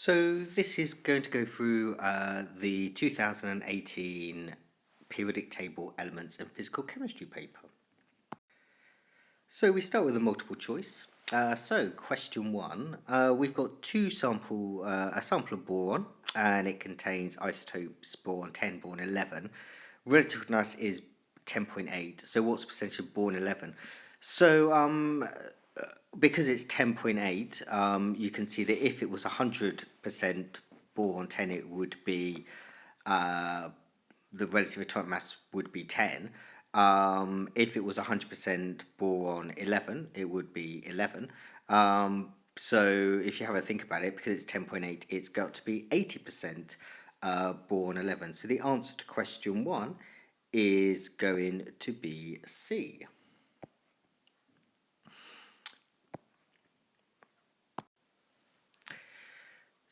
So this is going to go through the 2018 periodic table elements and physical chemistry paper. So we start with a multiple choice. So question one, we've got a sample of boron, and it contains isotopes boron 10, boron 11. Relative mass is 10.8. So what's the percentage of boron 11? So because it's 10.8, you can see that if it was 100% boron 10, it would be the relative atomic mass would be 10. If it was 100% boron 11, it would be 11. So if you have a think about it, because it's 10.8, it's got to be 80% boron 11. So the answer to question one is going to be C.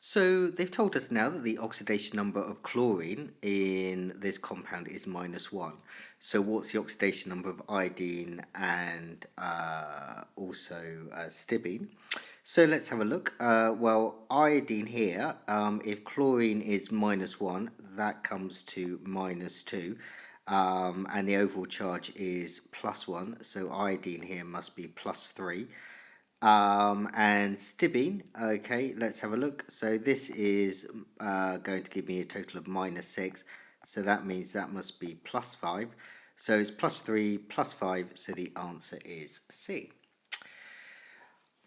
So they've told us now that the oxidation number of chlorine in this compound is -1. So what's the oxidation number of iodine and also stibine? So let's have a look. Well, iodine here, if chlorine is -1, that comes to -2. And the overall charge is +1. So iodine here must be +3. And stibine, okay, let's have a look. So this is going to give me a total of -6. So that means that must be +5. So it's +3, +5, so the answer is C.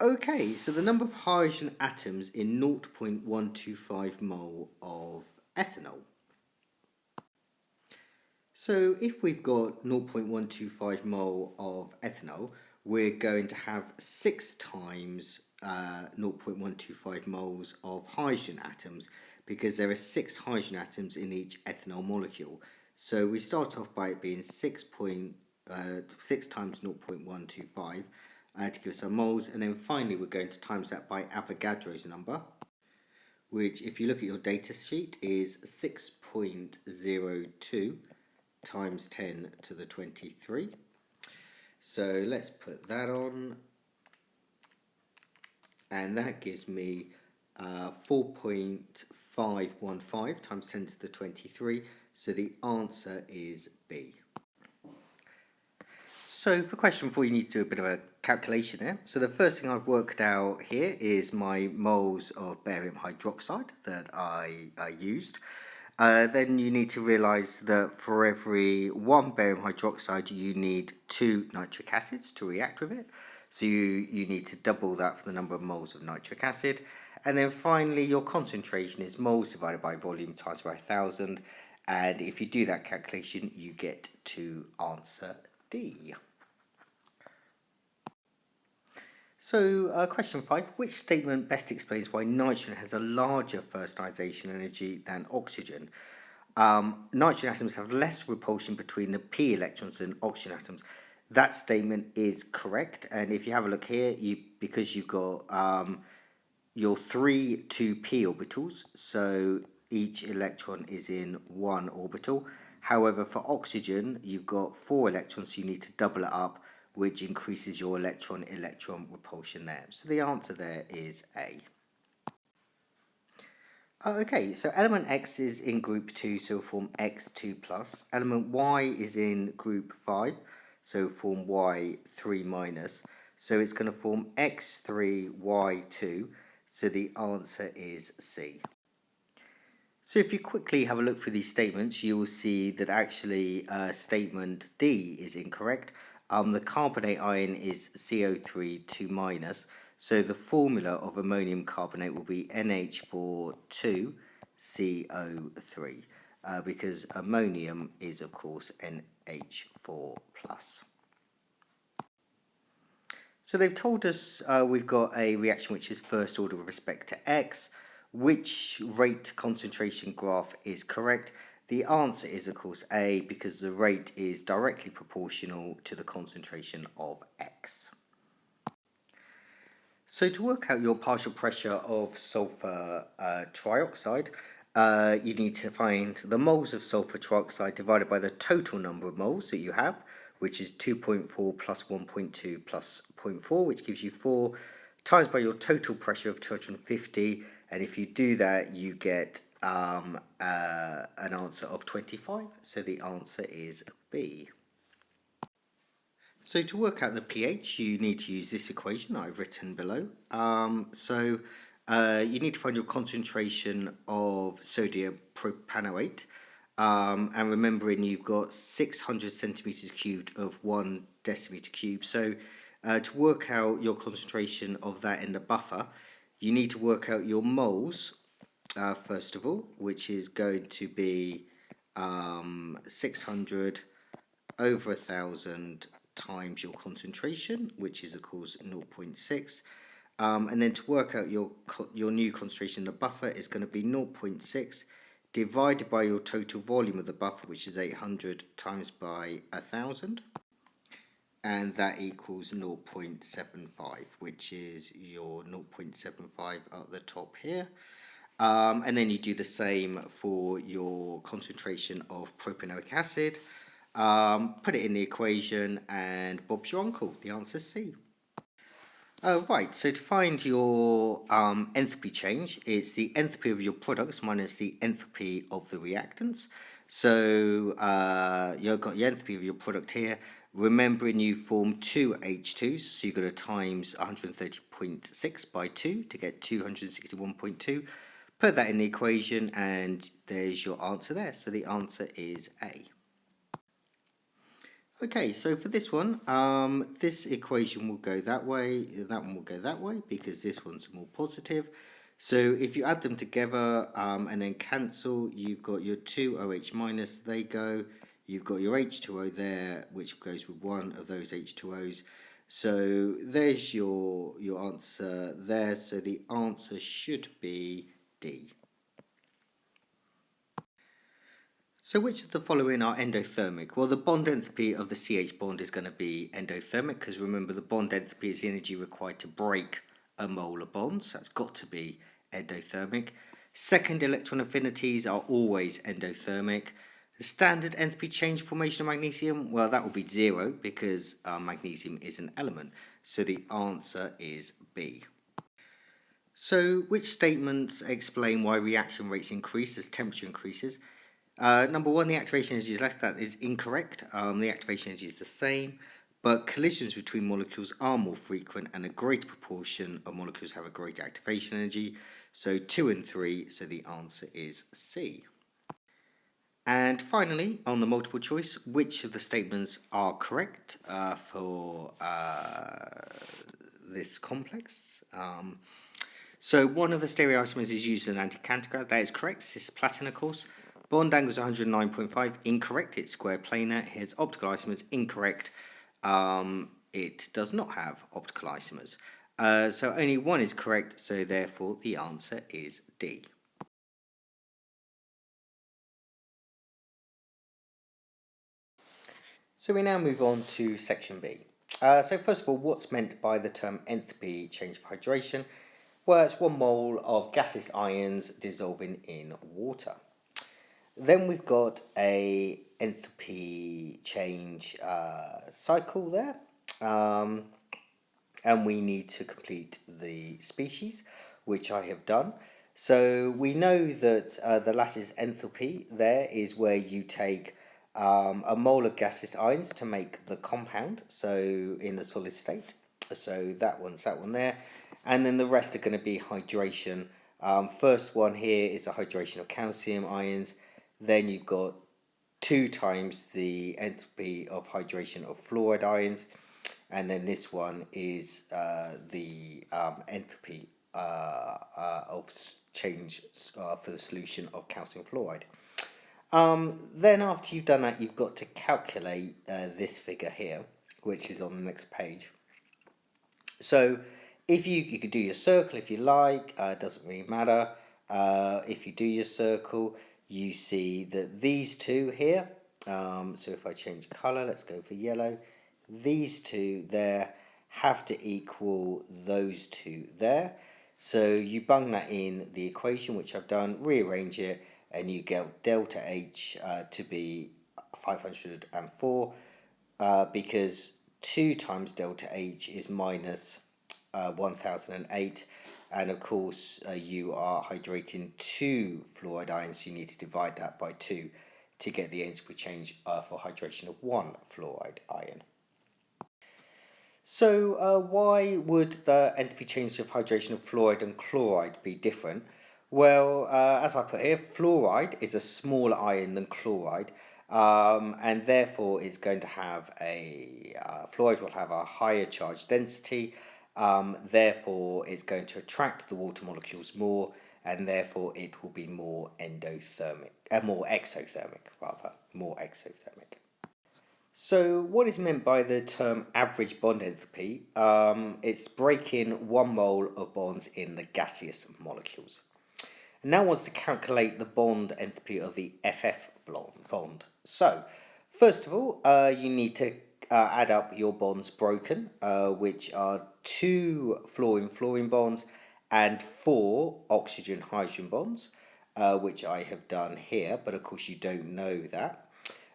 Okay, so the number of hydrogen atoms in 0.125 mole of ethanol. So if we've got 0.125 mole of ethanol, we're going to have 6 times 0.125 moles of hydrogen atoms, because there are 6 hydrogen atoms in each ethanol molecule. So we start off by it being 6 times 0.125 to give us our moles, and then finally we're going to times that by Avogadro's number, which if you look at your data sheet is 6.02 times 10 to the 23. So let's put that on, and that gives me 4.515 times 10 to the 23, so the answer is B. So for question 4, you need to do a bit of a calculation here. So the first thing I've worked out here is my moles of barium hydroxide that I used. Then you need to realise that for every 1 barium hydroxide you need 2 nitric acids to react with it. So you need to double that for the number of moles of nitric acid. And then finally your concentration is moles divided by volume times by 1000. And if you do that calculation, you get to answer D. So question 5, which statement best explains why nitrogen has a larger first ionization energy than oxygen? Nitrogen atoms have less repulsion between the p electrons than oxygen atoms. That statement is correct, and if you have a look here, because you've got your 3 2p orbitals, so each electron is in one orbital. However, for oxygen, you've got 4 electrons, so you need to double it up, which increases your electron-electron repulsion there. So the answer there is A. Okay, so element X is in group 2, so form X2+. Element Y is in group 5, so form Y3-. So it's going to form X3Y2, so the answer is C. So if you quickly have a look through these statements, you will see that actually statement D is incorrect. The carbonate ion is CO3 2-, so the formula of ammonium carbonate will be NH42CO3, because ammonium is of course NH4+. So they've told us we've got a reaction which is first order with respect to X. Which rate concentration graph is correct? The answer is of course A, because the rate is directly proportional to the concentration of X. So to work out your partial pressure of sulfur trioxide, you need to find the moles of sulfur trioxide divided by the total number of moles that you have, which is 2.4 plus 1.2 plus 0.4, which gives you 4, times by your total pressure of 250, And if you do that, you get an answer of 25. So the answer is B. So to work out the pH, you need to use this equation I've written below. You need to find your concentration of sodium propanoate. And remembering you've got 600 centimeters cubed of 1 decimeter cubed. So to work out your concentration of that in the buffer, you need to work out your moles, first of all, which is going to be 600 over 1,000 times your concentration, which is of course 0.6. And then to work out your new concentration in the buffer is going to be 0.6 divided by your total volume of the buffer, which is 800 times by 1,000. And that equals 0.75, which is your 0.75 at the top here. And then you do the same for your concentration of propanoic acid. Put it in the equation and Bob's your uncle. The answer is C. Right, so to find your enthalpy change, it's the enthalpy of your products minus the enthalpy of the reactants. So you've got your enthalpy of your product here. Remembering you form two H2s, so you've got to times 130.6 by 2 to get 261.2. Put that in the equation and there's your answer there. So the answer is A. Okay, so for this one, this equation will go that way, that one will go that way, because this one's more positive. So if you add them together and then cancel, you've got your 2OH minus, they go, you've got your H2O there, which goes with one of those H2Os. So there's your answer there, so the answer should be D. So which of the following are endothermic? Well, the bond enthalpy of the CH bond is going to be endothermic, because remember the bond enthalpy is the energy required to break a molar bond, so that's got to be endothermic. Second electron affinities are always endothermic. The standard enthalpy change formation of magnesium, well, that will be 0 because magnesium is an element, so the answer is B. So which statements explain why reaction rates increase as temperature increases? Number one, the activation energy is less. That is incorrect. The activation energy is the same, but collisions between molecules are more frequent and a greater proportion of molecules have a greater activation energy. So 2 and 3, so the answer is C. And finally, on the multiple choice, which of the statements are correct for this complex? So one of the stereoisomers is used as an anticantigrade. That is correct. Cisplatin, of course. Bond angle is 109.5. Incorrect. It's square planar. Here's optical isomers. Incorrect. It does not have optical isomers. So only one is correct. So therefore, the answer is D. So we now move on to section B. So first of all, what's meant by the term enthalpy change of hydration? Well, it's 1 mole of gaseous ions dissolving in water. Then we've got a enthalpy change cycle there, and we need to complete the species, which I have done. So we know that the lattice enthalpy there is where you take a mole of gaseous ions to make the compound, so in the solid state. So that one's that one there, and then the rest are going to be hydration. First one here is a hydration of calcium ions. Then you've got 2 times the enthalpy of hydration of fluoride ions, and then this one is the enthalpy of change for the solution of calcium fluoride. Then after you've done that, you've got to calculate this figure here, which is on the next page. So if you could do your circle if you like, doesn't really matter. If you do your circle, you see that these two here, so if I change colour, let's go for yellow, these two there have to equal those two there. So you bung that in the equation, which I've done, rearrange it, and you get delta H to be 504, because 2 times delta H is minus 1008, and of course you are hydrating 2 fluoride ions, so you need to divide that by 2 to get the enthalpy change for hydration of 1 fluoride ion. So why would the enthalpy change of hydration of fluoride and chloride be different? Well, as I put here, fluoride is a smaller ion than chloride, and therefore it's going to have fluoride will have a higher charge density, therefore it's going to attract the water molecules more, and therefore it will be more exothermic rather, more exothermic. So what is meant by the term average bond enthalpy? It's breaking 1 mole of bonds in the gaseous molecules. And now wants to calculate the bond enthalpy of the FF bond. So first of all, you need to add up your bonds broken, which are 2 fluorine-fluorine bonds and 4 oxygen-hydrogen bonds, which I have done here, but of course you don't know that.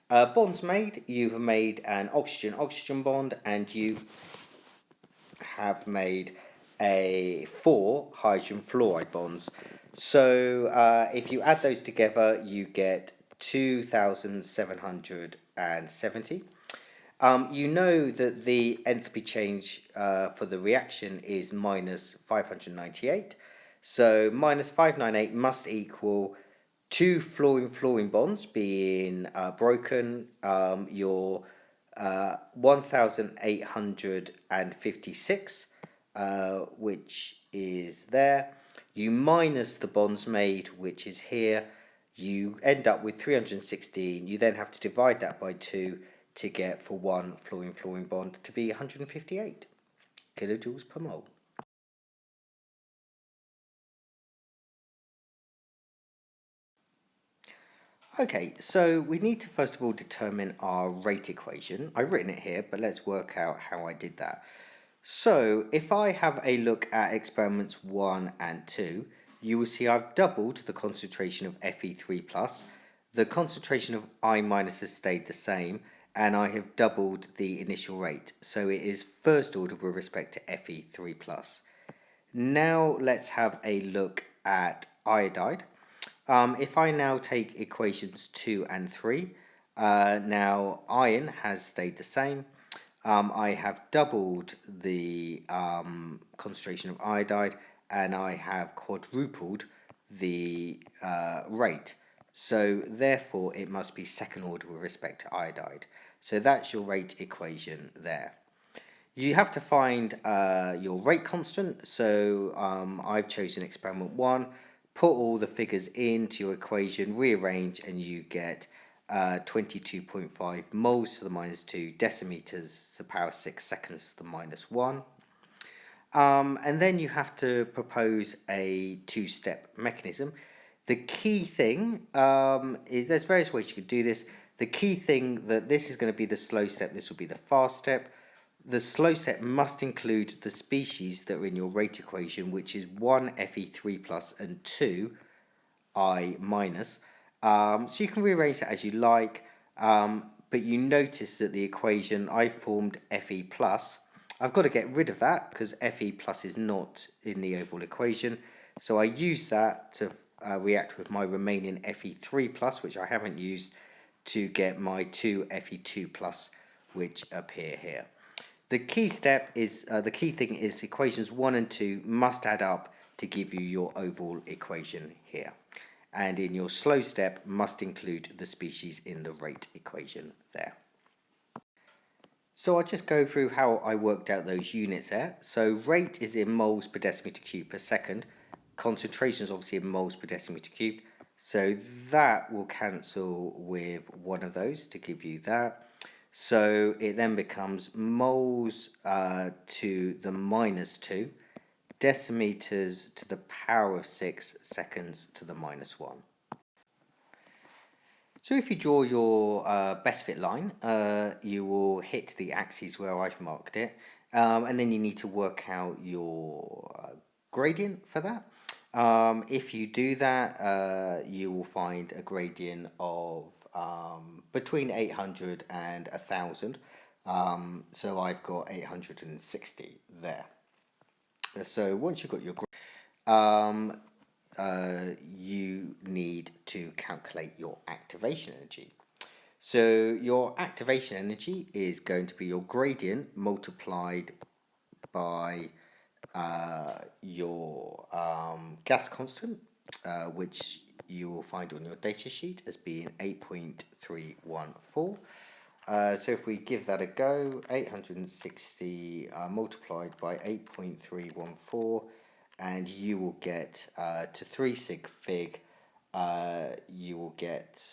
Bonds made, you have made an oxygen-oxygen bond, and you have made 4 hydrogen fluoride bonds. So if you add those together, you get 2,770. You know that the enthalpy change for the reaction is minus 598. So minus 598 must equal 2 fluorine-fluorine bonds being broken, your 1,856, which is there. You minus the bonds made, which is here. You end up with 316. You then have to divide that by 2 to get for 1 fluorine-fluorine bond to be 158 kilojoules per mole. Okay, so we need to first of all determine our rate equation. I've written it here, but let's work out how I did that. So if I have a look at experiments 1 and 2, you will see I've doubled the concentration of Fe3+, the concentration of I- has stayed the same, and I have doubled the initial rate. So it is first order with respect to Fe3+. Now let's have a look at iodide. If I now take equations 2 and 3, now iron has stayed the same. I have doubled the concentration of iodide, and I have quadrupled the rate. So therefore it must be second order with respect to iodide. So that's your rate equation there. You have to find your rate constant. So I've chosen experiment 1. Put all the figures into your equation, rearrange, and you get 22.5 moles to the minus 2 decimeters to the power 6 seconds to the minus 1. And then you have to propose a 2-step mechanism. The key thing is there's various ways you could do this. The key thing that this is going to be the slow step, this will be the fast step. The slow step must include the species that are in your rate equation, which is 1 Fe3+ and 2 I-. So you can rearrange that as you like, but you notice that the equation I formed Fe+, I've got to get rid of that because Fe+ is not in the overall equation. So I use that to react with my remaining Fe3+, which I haven't used, to get my 2 Fe2+, which appear here. The key step is, the key thing is equations 1 and 2 must add up to give you your overall equation here. And in your slow step must include the species in the rate equation there. So I'll just go through how I worked out those units there. So rate is in moles per decimeter cubed per second. Concentration is obviously in moles per decimeter cubed. So that will cancel with one of those to give you that. So it then becomes moles to the minus 2, decimeters to the power of 6 seconds to the minus 1. So if you draw your best fit line, you will hit the axes where I've marked it, and then you need to work out your gradient for that. If you do that, you will find a gradient of between 800 and 1000. So I've got 860 there. So once you've got your you need to calculate your activation energy. So your activation energy is going to be your gradient multiplied by your gas constant, which you will find on your data sheet as being 8.314. So if we give that a go, 860 multiplied by 8.314, and you will get to 3 sig fig, you will get,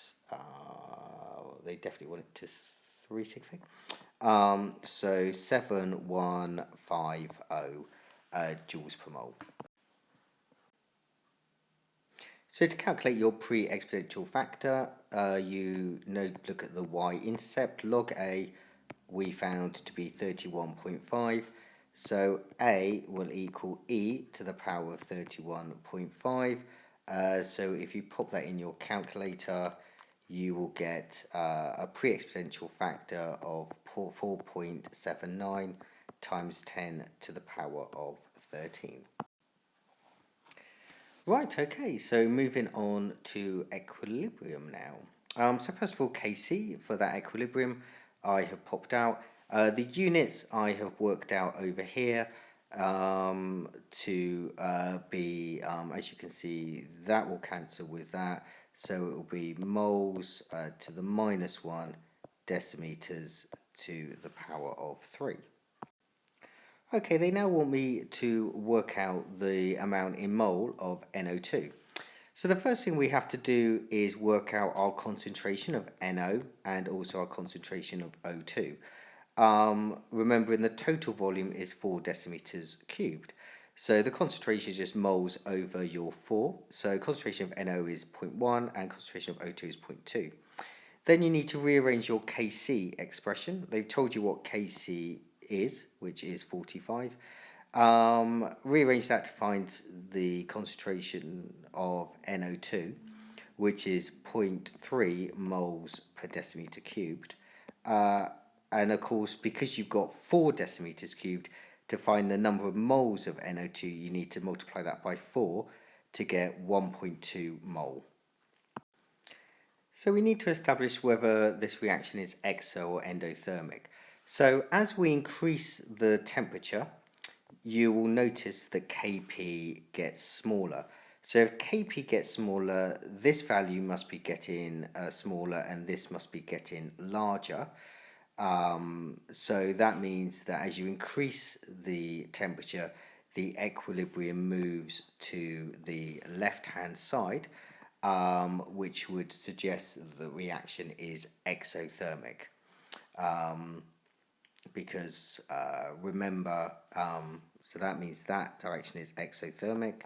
they definitely want it to 3 sig fig. So 7150 joules per mole. So to calculate your pre-exponential factor, you look at the y-intercept. Log A we found to be 31.5. So A will equal e to the power of 31.5. So if you pop that in your calculator, you will get a pre-exponential factor of 4.79 times 10 to the power of 13. Right, okay, so moving on to equilibrium now. So first of all, Kc for that equilibrium I have popped out. The units I have worked out over here to be, as you can see, that will cancel with that. So it will be moles to the -1 decimeters to the power of 3. Okay, they now want me to work out the amount in mole of NO2. So the first thing we have to do is work out our concentration of NO and also our concentration of O2. Remembering the total volume is 4 decimeters cubed. So the concentration is just moles over your 4. So concentration of NO is 0.1 and concentration of O2 is 0.2. Then you need to rearrange your Kc expression. They've told you what Kc is, which is 45. Rearrange that to find the concentration of NO2, which is 0.3 moles per decimeter cubed. And of course, because you've got 4 decimeters cubed, to find the number of moles of NO2, you need to multiply that by 4 to get 1.2 mole. So we need to establish whether this reaction is exo or endothermic. So as we increase the temperature, you will notice that Kp gets smaller. So if Kp gets smaller, this value must be getting smaller and this must be getting larger. So that means that as you increase the temperature, the equilibrium moves to the left-hand side, which would suggest the reaction is exothermic. Because remember, so that means that direction is exothermic,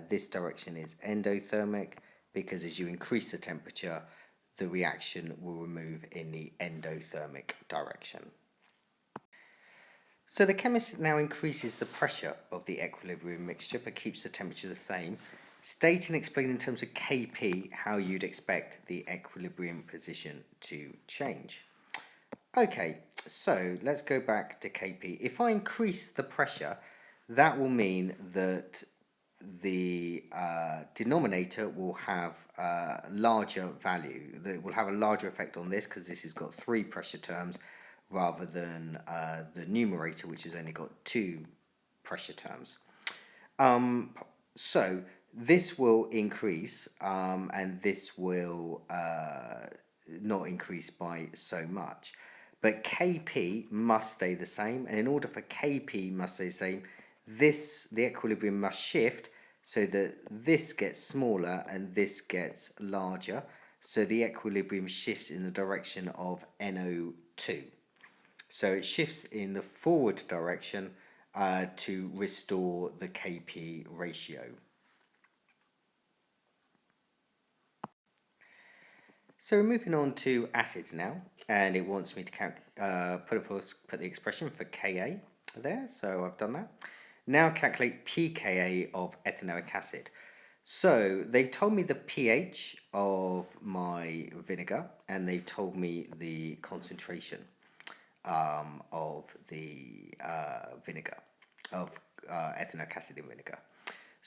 this direction is endothermic, because as you increase the temperature, the reaction will move in the endothermic direction. So the chemist now increases the pressure of the equilibrium mixture but keeps the temperature the same. State and explain in terms of Kp how you'd expect the equilibrium position to change. Okay, so let's go back to Kp. If I increase the pressure, that will mean that the denominator will have a larger value. That will have a larger effect on this because this has got 3 pressure terms rather than the numerator, which has only got 2 pressure terms. So this will increase and this will not increase by so much. But Kp must stay the same, and in order for Kp must stay the same, the equilibrium must shift so that this gets smaller and this gets larger. So the equilibrium shifts in the direction of NO2. So it shifts in the forward direction to restore the Kp ratio. So we're moving on to acids now, and it wants me to put the expression for Ka there, so I've done that. Now calculate pKa of ethanoic acid. So they told me the pH of my vinegar, and they told me the concentration of the vinegar, of ethanoic acid in vinegar.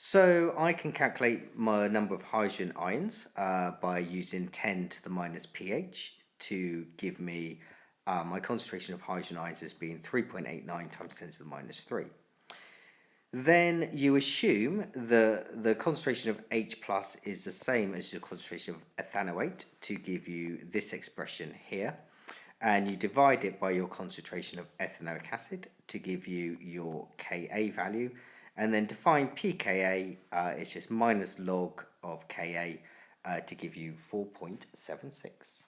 So I can calculate my number of hydrogen ions by using 10 to the minus pH to give me my concentration of hydrogen ions as being 3.89 times 10 to the minus 3. Then you assume the concentration of H plus is the same as the concentration of ethanoate to give you this expression here. And you divide it by your concentration of ethanoic acid to give you your Ka value. And then define pKa, it's just minus log of Ka to give you 4.76.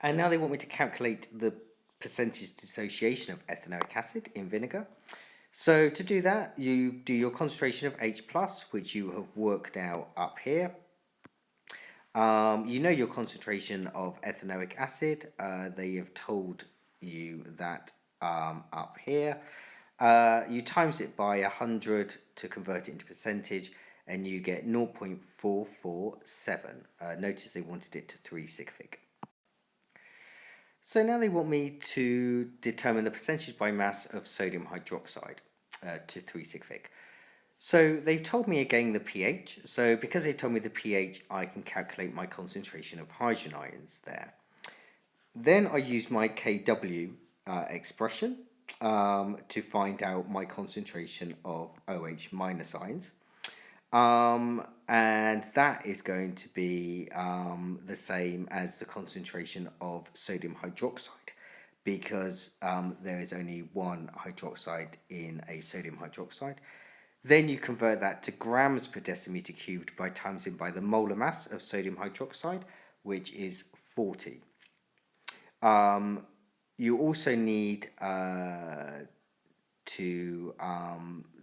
And now they want me to calculate the percentage dissociation of ethanoic acid in vinegar. So to do that, you do your concentration of H plus, which you have worked out up here. You know your concentration of ethanoic acid. They have told you that up here. You times it by 100 to convert it into percentage, and you get 0.447. Notice they wanted it to 3 sig fig. So now they want me to determine the percentage by mass of sodium hydroxide to 3 sig fig. So they've told me again the pH. So because they told me the pH, I can calculate my concentration of hydrogen ions there. Then I use my Kw expression to find out my concentration of OH minus ions. And that is going to be the same as the concentration of sodium hydroxide, because there is only one hydroxide in a sodium hydroxide. Then you convert that to grams per decimeter cubed by timesing by the molar mass of sodium hydroxide, which is 40. You also need to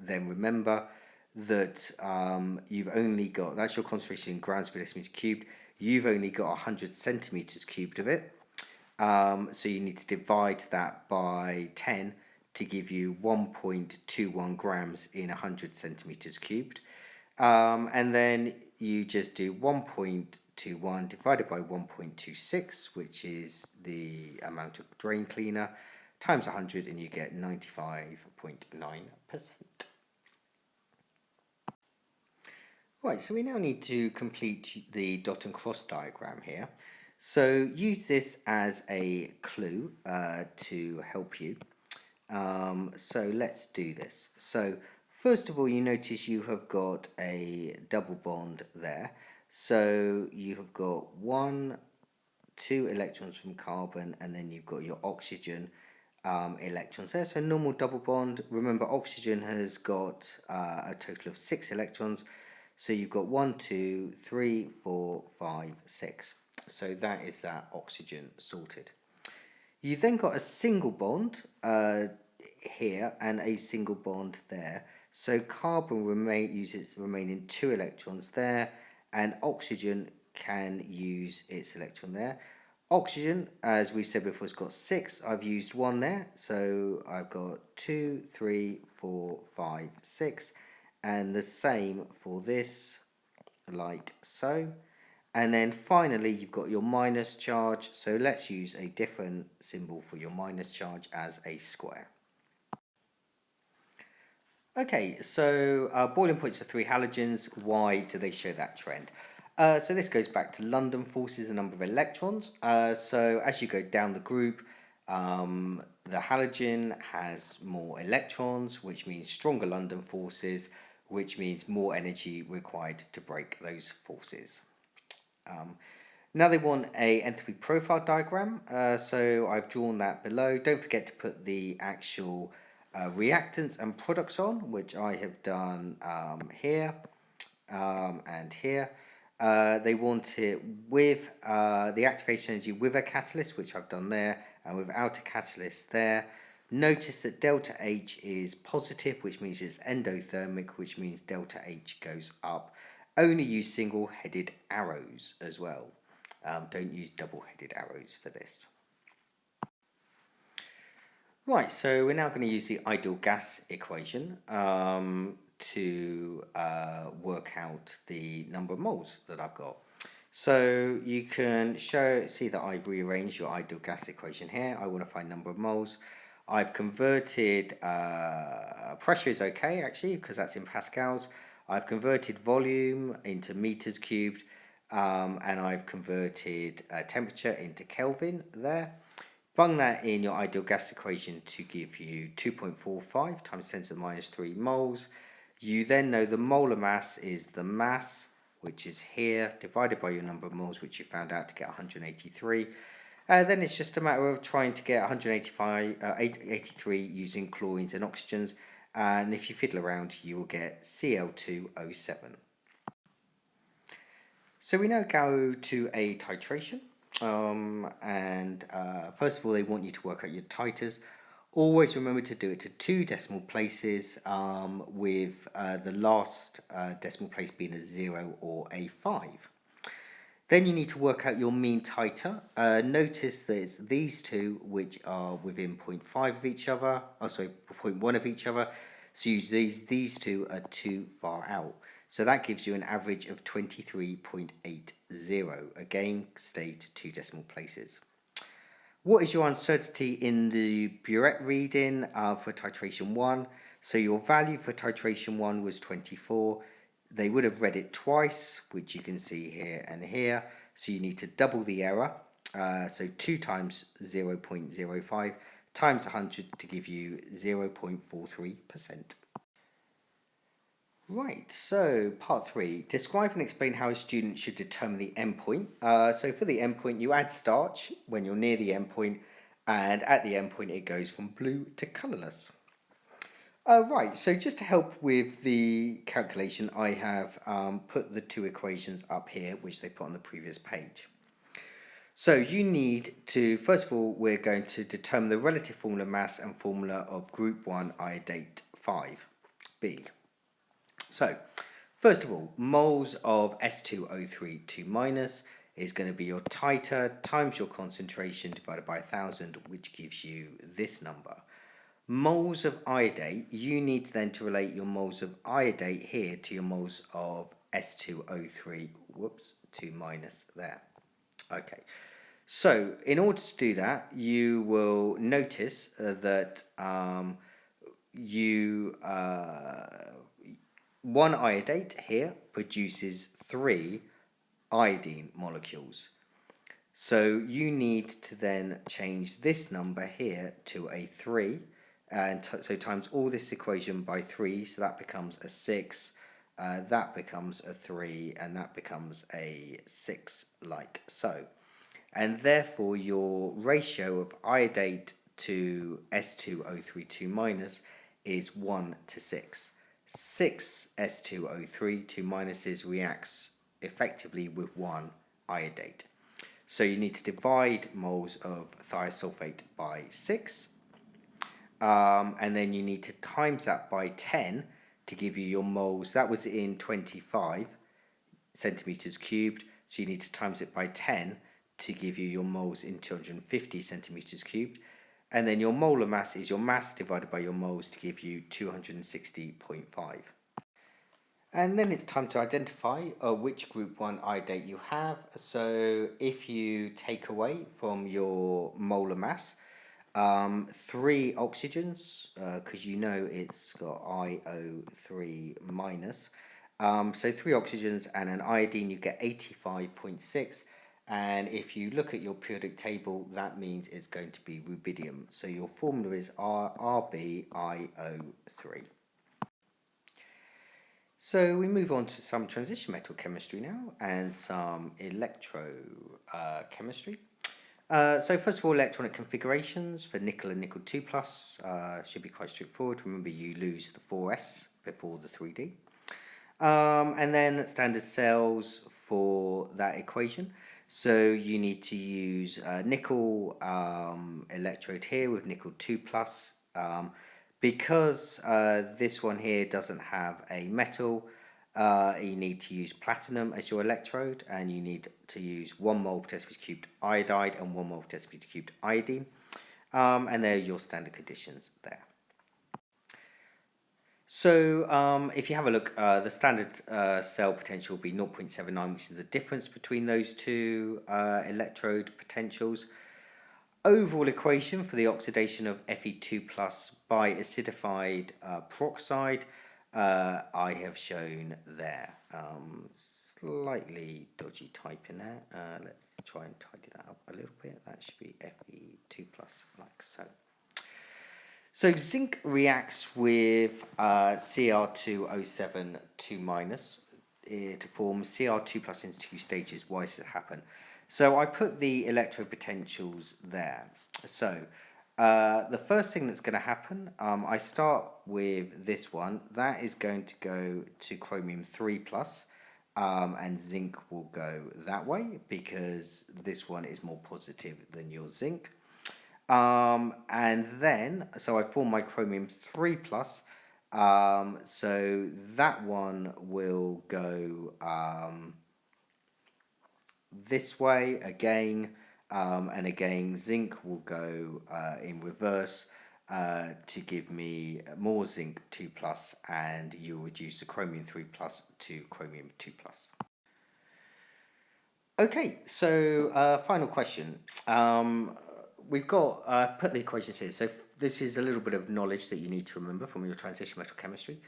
then remember that you've only got, that's your concentration in grams per decimeter cubed, you've only got 100 centimeters cubed of it. So you need to divide that by 10 to give you 1.21 grams in 100 centimeters cubed. And then you just do 1.21 divided by 1.26, which is the amount of drain cleaner, times 100, and you get 95.9%. Right, so we now need to complete the dot and cross diagram here. So use this as a clue to help you. So let's do this. So first of all, you notice you have got a double bond there. So you have got 2 electrons from carbon, and then you've got your oxygen electrons there. So normal double bond. Remember, oxygen has got a total of 6 electrons. So you've got 1, 2, 3, 4, 5, 6. So that is that oxygen sorted. You've then got a single bond here and a single bond there. So carbon uses remaining 2 electrons there, and oxygen can use its electron there. Oxygen, as we've said before, has got 6. I've used 1 there, so I've got 2, 3, 4, 5, 6, and the same for this, like so. And then finally you've got your minus charge, so let's use a different symbol for your minus charge as a square. Okay, so boiling points are 3 halogens. Why do they show that trend? So this goes back to London forces, the number of electrons. So as you go down the group, the halogen has more electrons, which means stronger London forces, which means more energy required to break those forces. Now they want a enthalpy profile diagram, so I've drawn that below. Don't forget to put the actual reactants and products on, which I have done here and here. They want it with the activation energy with a catalyst, which I've done there, and without a catalyst there. Notice that delta H is positive, which means it's endothermic, which means delta H goes up. Only use single-headed arrows as well. Don't use double-headed arrows for this. Right, so we're now going to use the ideal gas equation to work out the number of moles that I've got. So you can see that I've rearranged your ideal gas equation here. I want to find number of moles. I've converted, pressure is okay actually, because that's in pascals. I've converted volume into meters cubed, and I've converted temperature into Kelvin there. Bung that in your ideal gas equation to give you 2.45 times 10 to the minus 3 moles. You then know the molar mass is the mass, which is here, divided by your number of moles, which you found out to get 183. Then it's just a matter of trying to get 83 using chlorines and oxygens. And if you fiddle around, you will get Cl2O7. So we now go to a titration. First of all, they want you to work out your titers. Always remember to do it to 2 decimal places, with the last decimal place being a 0 or a 5. Then you need to work out your mean titer. Notice that it's these two which are within 0.5 of each other, 0.1 of each other. So these two are too far out. So that gives you an average of 23.80. Again, stay to 2 decimal places. What is your uncertainty in the burette reading for titration 1? So your value for titration 1 was 24. They would have read it twice, which you can see here and here. So you need to double the error. So 2 times 0.05 times 100 to give you 0.43%. Right, so part 3. Describe and explain how a student should determine the endpoint. So for the endpoint, you add starch when you're near the endpoint, and at the endpoint it goes from blue to colourless. Right, so just to help with the calculation, I have put the 2 equations up here, which they put on the previous page. So you need to, first of all, we're going to determine the relative formula mass and formula of group 1 iodate 5B. So, first of all, moles of S2O32 minus is going to be your titer times your concentration divided by 1,000, which gives you this number. Moles of iodate, you need then to relate your moles of iodate here to your moles of S2O3, 2 minus there. Okay, so in order to do that, you will notice that one iodate here produces 3 iodine molecules. So you need to then change this number here to a 3, and so times all this equation by 3, so that becomes a 6, that becomes a 3, and that becomes a 6, like so. And therefore your ratio of iodate to S2O32 minus is 1 to 6. 6 S2O3, 2 minuses, reacts effectively with 1 iodate. So you need to divide moles of thiosulfate by 6, and then you need to times that by 10 to give you your moles. That was in 25 centimeters cubed, so you need to times it by 10 to give you your moles in 250 centimeters cubed. And then your molar mass is your mass divided by your moles to give you 260.5. And then it's time to identify which group 1 iodate you have. So if you take away from your molar mass 3 oxygens, because you know it's got IO3 minus. So 3 oxygens and an iodine, you get 85.6. And if you look at your periodic table, that means it's going to be rubidium. So your formula is RbIO3. So we move on to some transition metal chemistry now and some electrochemistry. So first of all, electronic configurations for nickel and nickel 2 plus should be quite straightforward. Remember, you lose the 4s before the 3d. And then standard cells for that equation. So you need to use nickel electrode here with nickel 2 plus. Because this one here doesn't have a metal, you need to use platinum as your electrode, and you need to use 1 mole per decimeter cubed iodide and 1 mole per decimeter cubed iodine. And there are your standard conditions there. So if you have a look, the standard cell potential will be 0.79, which is the difference between those two electrode potentials. overall equation for the oxidation of Fe2 plus by acidified peroxide I have shown there. Slightly dodgy typing there. Let's try and tidy that up a little bit. That should be Fe2 plus like so. So zinc reacts with Cr2O7 2 minus to form Cr2 plus in two stages. Why does it happen? So I put the electropotentials there. So the first thing that's going to happen, I start with this one. That is going to go to chromium 3 plus, and zinc will go that way because this one is more positive than your zinc. And then, so I form my chromium 3 plus. So that one will go this way again, and again zinc will go in reverse to give me more zinc 2 plus, and you'll reduce the chromium 3 plus to chromium 2 plus. Okay, so final question. We've got put the equations here. So this is a little bit of knowledge that you need to remember from your transition metal chemistry.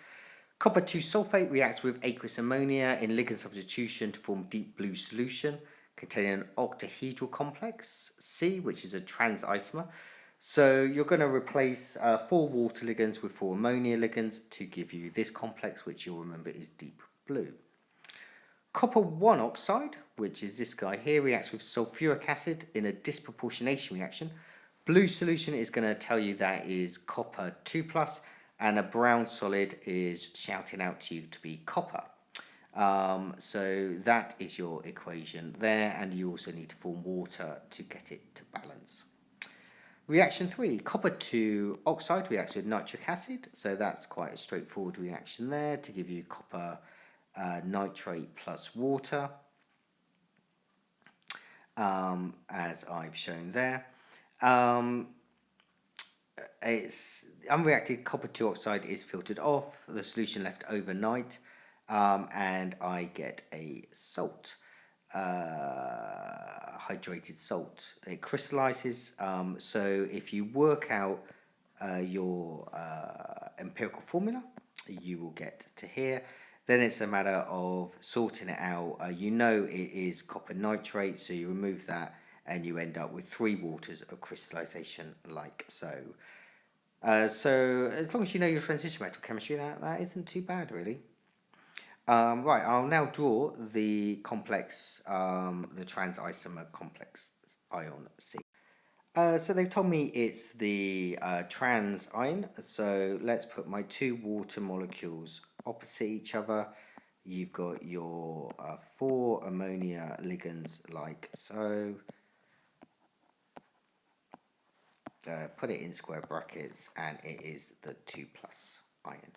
Copper 2 sulfate reacts with aqueous ammonia in ligand substitution to form deep blue solution containing an octahedral complex C, which is a trans isomer. So you're going to replace 4 water ligands with 4 ammonia ligands to give you this complex, which you'll remember is deep blue. Copper 1 oxide, which is this guy here, reacts with sulfuric acid in a disproportionation reaction. Blue solution is going to tell you that is copper 2 plus, and a brown solid is shouting out to you to be copper. So that is your equation there, and you also need to form water to get it to balance. Reaction 3, copper 2 oxide reacts with nitric acid, so that's quite a straightforward reaction there to give you copper nitrate plus water, as I've shown there. It's unreacted copper 2 oxide is filtered off, the solution left overnight, and I get a salt, hydrated salt. It crystallizes, so if you work out your empirical formula, you will get to here. Then it's a matter of sorting it out. You know it is copper nitrate, so you remove that and you end up with 3 waters of crystallization like so. So as long as you know your transition metal chemistry, that isn't too bad really. Right, I'll now draw the complex, the trans isomer complex ion C. So they've told me it's the trans ion, so let's put my 2 water molecules opposite each other. You've got your 4 ammonia ligands like so. Put it in square brackets, and it is the 2 plus ion.